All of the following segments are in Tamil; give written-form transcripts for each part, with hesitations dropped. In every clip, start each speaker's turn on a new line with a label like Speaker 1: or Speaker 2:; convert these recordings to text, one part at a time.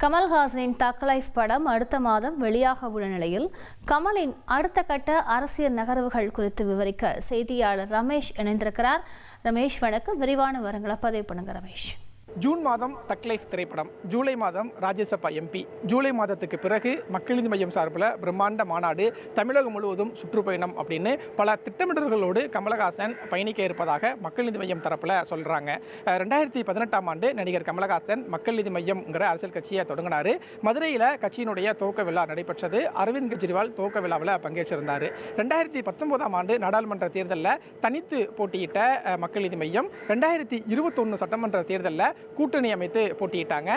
Speaker 1: கமல்ஹாசனின் தக் லைஃப் படம் அடுத்த மாதம் வெளியாக உள்ள நிலையில் கமலின் அடுத்த கட்ட அரசியல் நகர்வுகள் குறித்து விவரிக்க செய்தியாளர் ரமேஷ் இணைந்திருக்கிறார். ரமேஷ் வணக்கம். விரிவான விவரங்களை பதிவு பண்ணுங்க ரமேஷ்.
Speaker 2: ஜூன் மாதம் தக் லைஃப் திரைப்படம், ஜூலை மாதம் ராஜ்யசபா எம்பி, ஜூலை மாதத்துக்கு பிறகு மக்கள் நீதி மையம் சார்பில் பிரம்மாண்ட மாநாடு, தமிழகம் முழுவதும் சுற்றுப்பயணம் அப்படின்னு பல திட்டமிடல்களோடு கமலஹாசன் பயணிக்க இருப்பதாக மக்கள் நீதி மையம் தரப்பில் சொல்கிறாங்க. 2018ஆம் ஆண்டு நடிகர் கமலஹாசன் மக்கள் நீதி மையம்ங்கிற அரசியல் கட்சியை தொடங்கினார். மதுரையில் கட்சியினுடைய துவக்க விழா நடைபெற்றது. அரவிந்த் கெஜ்ரிவால் துவக்க விழாவில் பங்கேற்றிருந்தார். 2019ஆம் ஆண்டு நாடாளுமன்ற தேர்தலில் தனித்து போட்டியிட்ட மக்கள் நீதி மையம் 2021 சட்டமன்ற தேர்தலில் கூட்டணி அமைத்து போட்டியிட்டாங்க.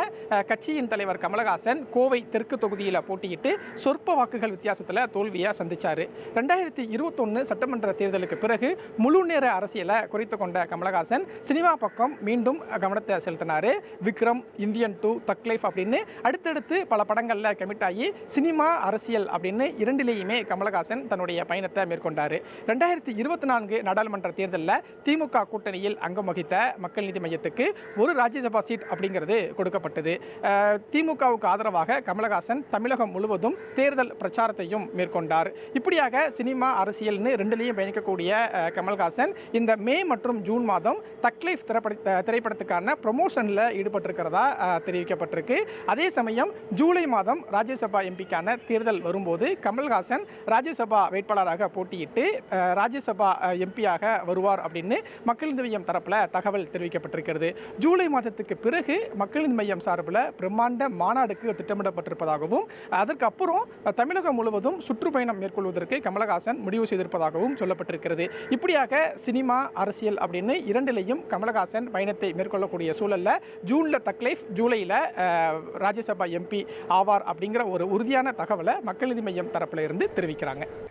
Speaker 2: கட்சியின் தலைவர் கமலஹாசன் கோவை தெற்கு தொகுதியில் போட்டியிட்டு சொற்ப வாக்குகள் வித்தியாசத்தில் தோல்வியை சந்திச்சார். 2021 சட்டமன்ற தேர்தலுக்கு பிறகு முழு நேர அரசியலை குறைத்து கொண்ட கமலஹாசன் சினிமா பக்கம் மீண்டும் கவனத்தை செலுத்தினார். விக்ரம், இந்தியன் 2, தக் லைஃப் அப்படின்னு அடுத்தடுத்து பல படங்களில் கமிட் ஆகி சினிமா அரசியல் அப்படின்னு இரண்டிலேயுமே கமலஹாசன் தன்னுடைய பயணத்தை மேற்கொண்டார். 2024 நாடாளுமன்ற தேர்தலில் திமுக கூட்டணியில் அங்கம் வகித்த மக்கள் நீதி மையத்துக்கு ஒரு ராஜ்யசபா சீட் அப்படிங்கிறது கொடுக்கப்பட்டது. திமுகவுக்கு ஆதரவாக கமலஹாசன் தமிழகம் முழுவதும் தேர்தல் பிரச்சாரத்தையும் மேற்கொண்டார். இப்படியாக சினிமா அரசியல்னு ரெண்டுலேயும் பயணிக்கக்கூடிய கமல்ஹாசன் இந்த மே மற்றும் ஜூன் மாதம் தக் லைஃப் திரைப்படத்துக்கான ப்ரொமோஷனில் ஈடுபட்டிருக்கிறதா தெரிவிக்கப்பட்டிருக்கு. அதே சமயம் ஜூலை மாதம் ராஜ்யசபா எம்பிக்கான தேர்தல் வரும்போது கமல்ஹாசன் ராஜ்யசபா வேட்பாளராக போட்டியிட்டு ராஜ்யசபா எம்பியாக வருவார் அப்படின்னு மக்கள் நீதி மையம் தரப்பில் தகவல் தெரிவிக்கப்பட்டிருக்கிறது. ஜூலை மாதத்துக்கு பிறகு மக்கள் நீதி மையம் சார்பில் பிரம்மாண்ட மாநாடுக்கு திட்டமிடப்பட்டிருப்பதாகவும் அதற்கு அப்புறம் தமிழகம் முழுவதும் சுற்றுப்பயணம் மேற்கொள்வதற்கு கமலஹாசன் முடிவு செய்திருப்பதாகவும் சொல்லப்பட்டிருக்கிறது. இப்படியாக சினிமா அரசியல் அப்படின்னு இரண்டிலையும் கமலஹாசன் பயணத்தை மேற்கொள்ளக்கூடிய சூழலில் ஜூனில் தக் லைஃப், ஜூலையில் ராஜ்யசபா எம்பி ஆவார் அப்படிங்கிற ஒரு உறுதியான தகவலை மக்கள் நீதி மையம் தரப்பில் இருந்து தெரிவிக்கிறாங்க.